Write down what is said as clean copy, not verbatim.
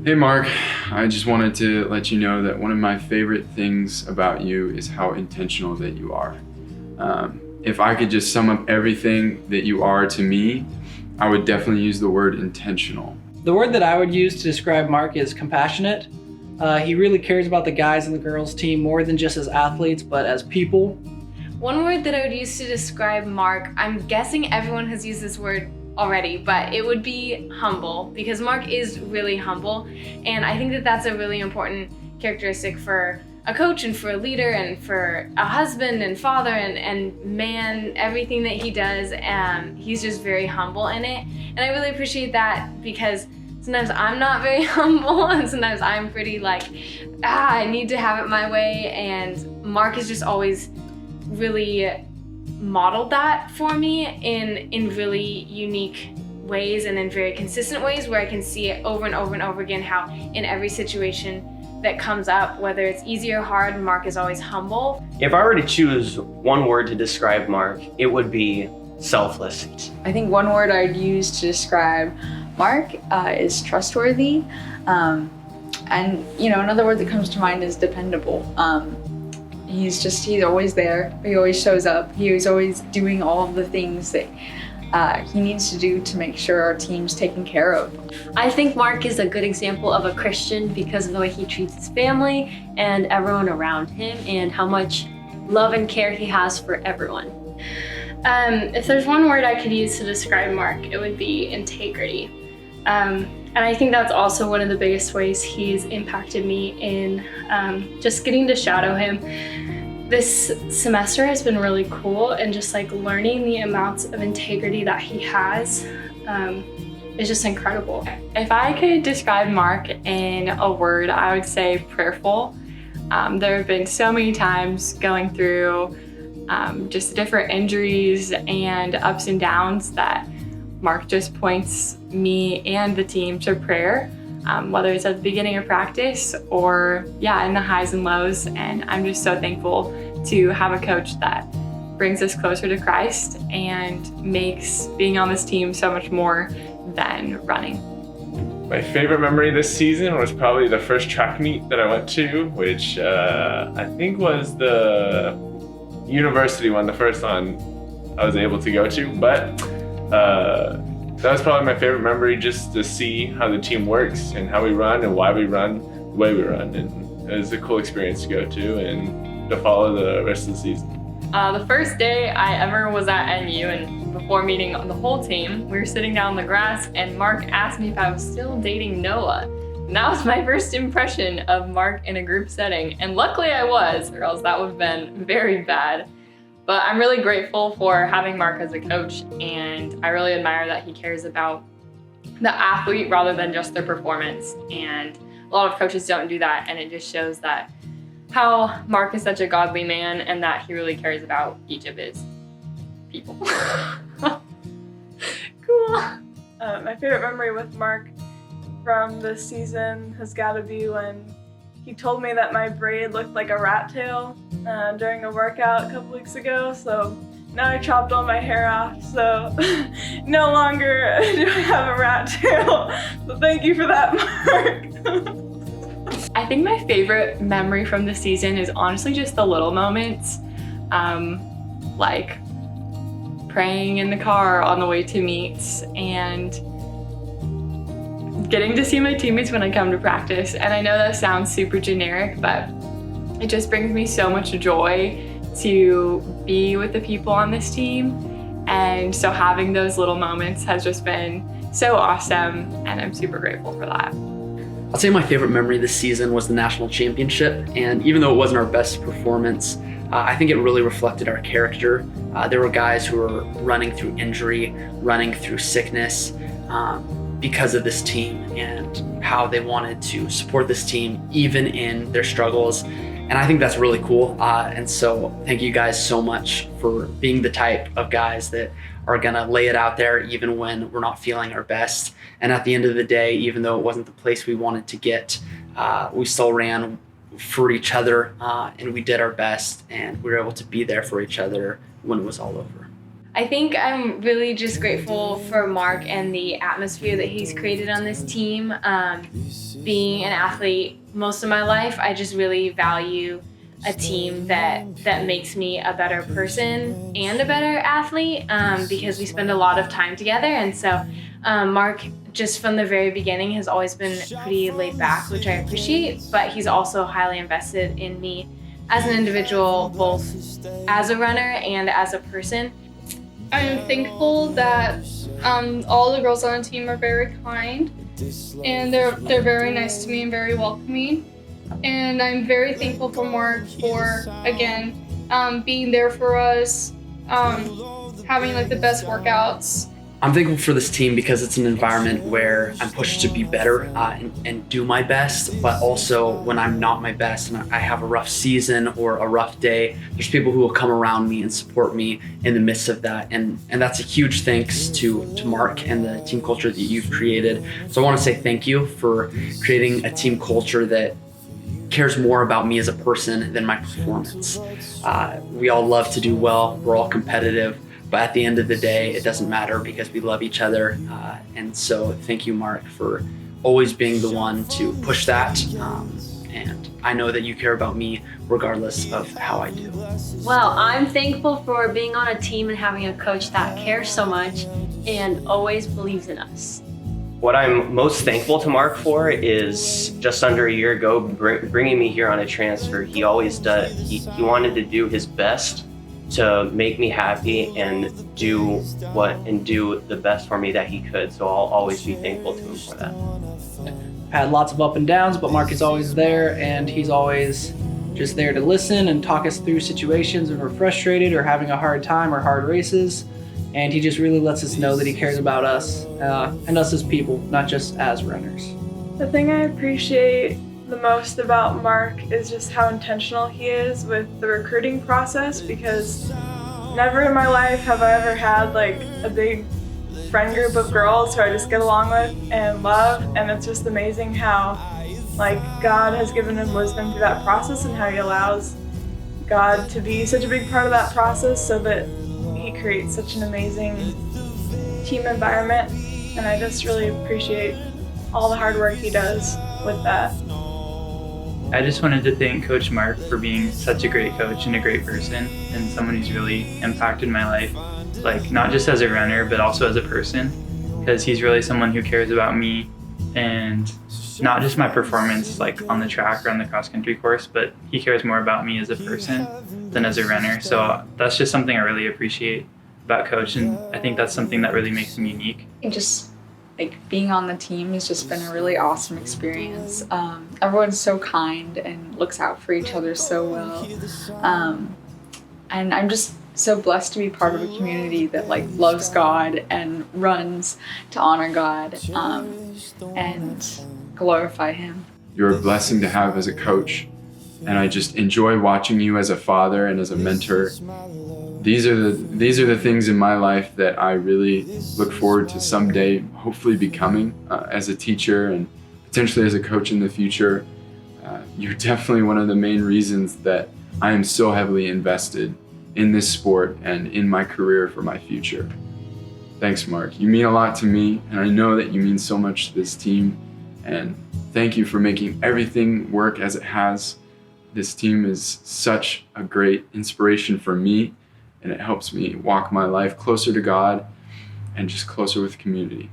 Hey Mark, I just wanted to let you know that one of my favorite things about you is how intentional that you are. If I could just sum up everything that you are to me, I would definitely use the word intentional. The word that I would use to describe Mark is compassionate. He really cares about the guys and the girls team more than just as athletes, but as people. One word that I would use to describe Mark, I'm guessing everyone has used this word already, but it would be humble, because Mark is really humble, and I think that that's a really important characteristic for a coach and for a leader and for a husband and father and man, everything that he does, he's just very humble in it. And I really appreciate that, because sometimes I'm not very humble and sometimes I'm pretty like, I need to have it my way, and Mark is just always really modeled that for me in really unique ways and in very consistent ways, where I can see it over and over and over again, how in every situation that comes up, whether it's easy or hard, Mark is always humble. If I were to choose one word to describe Mark, it would be selfless. I think one word I'd use to describe Mark is trustworthy. And another word that comes to mind is dependable. He's always there. He always shows up. He's always doing all of the things that he needs to do to make sure our team's taken care of. I think Mark is a good example of a Christian because of the way he treats his family and everyone around him, and how much love and care he has for everyone. If there's one word I could use to describe Mark, it would be integrity. And I think that's also one of the biggest ways he's impacted me in just getting to shadow him. This semester has been really cool, and just like learning the amounts of integrity that he has is just incredible. If I could describe Mark in a word, I would say prayerful. There have been so many times going through just different injuries and ups and downs that Mark just points me and the team to prayer, whether it's at the beginning of practice or in the highs and lows. And I'm just so thankful to have a coach that brings us closer to Christ and makes being on this team so much more than running. My favorite memory this season was probably the first track meet that I went to, which I think was the university one, the first one I was able to go to. But that was probably my favorite memory, just to see how the team works and how we run and why we run the way we run. And it was a cool experience to go to and to follow the rest of the season. The first day I ever was at NU, and before meeting the whole team, we were sitting down on the grass and Mark asked me if I was still dating Noah. And that was my first impression of Mark in a group setting. And luckily I was, or else that would have been very bad. But I'm really grateful for having Mark as a coach, and I really admire that he cares about the athlete rather than just their performance. And a lot of coaches don't do that, and it just shows that how Mark is such a godly man and that he really cares about each of his people. Cool. My favorite memory with Mark from this season has got to be when he told me that my braid looked like a rat tail during a workout a couple weeks ago. So now I chopped all my hair off, so no longer do I have a rat tail. So thank you for that, Mark. I think my favorite memory from the season is honestly just the little moments, like praying in the car on the way to meets and getting to see my teammates when I come to practice. And I know that sounds super generic, but it just brings me so much joy to be with the people on this team. And so having those little moments has just been so awesome, and I'm super grateful for that. I'd say my favorite memory this season was the national championship. And even though it wasn't our best performance, I think it really reflected our character. There were guys who were running through injury, running through sickness, because of this team and how they wanted to support this team even in their struggles. And I think that's really cool. And so thank you guys so much for being the type of guys that are gonna lay it out there even when we're not feeling our best. And at the end of the day, even though it wasn't the place we wanted to get, we still ran for each other and we did our best, and we were able to be there for each other when it was all over. I think I'm really just grateful for Mark and the atmosphere that he's created on this team. Being an athlete most of my life, I just really value a team that makes me a better person and a better athlete, because we spend a lot of time together. And so Mark, just from the very beginning, has always been pretty laid back, which I appreciate, but he's also highly invested in me as an individual, both as a runner and as a person. I'm thankful that all the girls on the team are very kind, and they're very nice to me and very welcoming. And I'm very thankful for Mark for, again, being there for us, having like the best workouts. I'm thankful for this team because it's an environment where I'm pushed to be better and do my best, but also when I'm not my best and I have a rough season or a rough day, there's people who will come around me and support me in the midst of that. And that's a huge thanks to Mark and the team culture that you've created. So I want to say thank you for creating a team culture that cares more about me as a person than my performance. We all love to do well, we're all competitive, but at the end of the day, it doesn't matter because we love each other. And so thank you, Mark, for always being the one to push that. And I know that you care about me regardless of how I do. Well, I'm thankful for being on a team and having a coach that cares so much and always believes in us. What I'm most thankful to Mark for is just under a year ago, bringing me here on a transfer. He always does. He wanted to do his best to make me happy and do the best for me that he could. So I'll always be thankful to him for that. Had lots of up and downs, but Mark is always there, and he's always just there to listen and talk us through situations when we're frustrated or having a hard time or hard races. And he just really lets us know that he cares about us and us as people, not just as runners. The thing I appreciate the most about Mark is just how intentional he is with the recruiting process, because never in my life have I ever had like a big friend group of girls who I just get along with and love, and it's just amazing how like God has given him wisdom through that process and how he allows God to be such a big part of that process so that he creates such an amazing team environment. And I just really appreciate all the hard work he does with that. I just wanted to thank Coach Mark for being such a great coach and a great person and someone who's really impacted my life, like not just as a runner, but also as a person, because he's really someone who cares about me and not just my performance like on the track or on the cross country course, but he cares more about me as a person than as a runner. So that's just something I really appreciate about Coach, and I think that's something that really makes him unique. And just like being on the team has just been a really awesome experience. Everyone's so kind and looks out for each other so well. And I'm just so blessed to be part of a community that like loves God and runs to honor God and glorify Him. You're a blessing to have as a coach, and I just enjoy watching you as a father and as a mentor. These are the things in my life that I really look forward to someday hopefully becoming as a teacher and potentially as a coach in the future. You're definitely one of the main reasons that I am so heavily invested in this sport and in my career for my future. Thanks, Mark. You mean a lot to me, and I know that you mean so much to this team. And thank you for making everything work as it has. This team is such a great inspiration for me, and it helps me walk my life closer to God and just closer with community.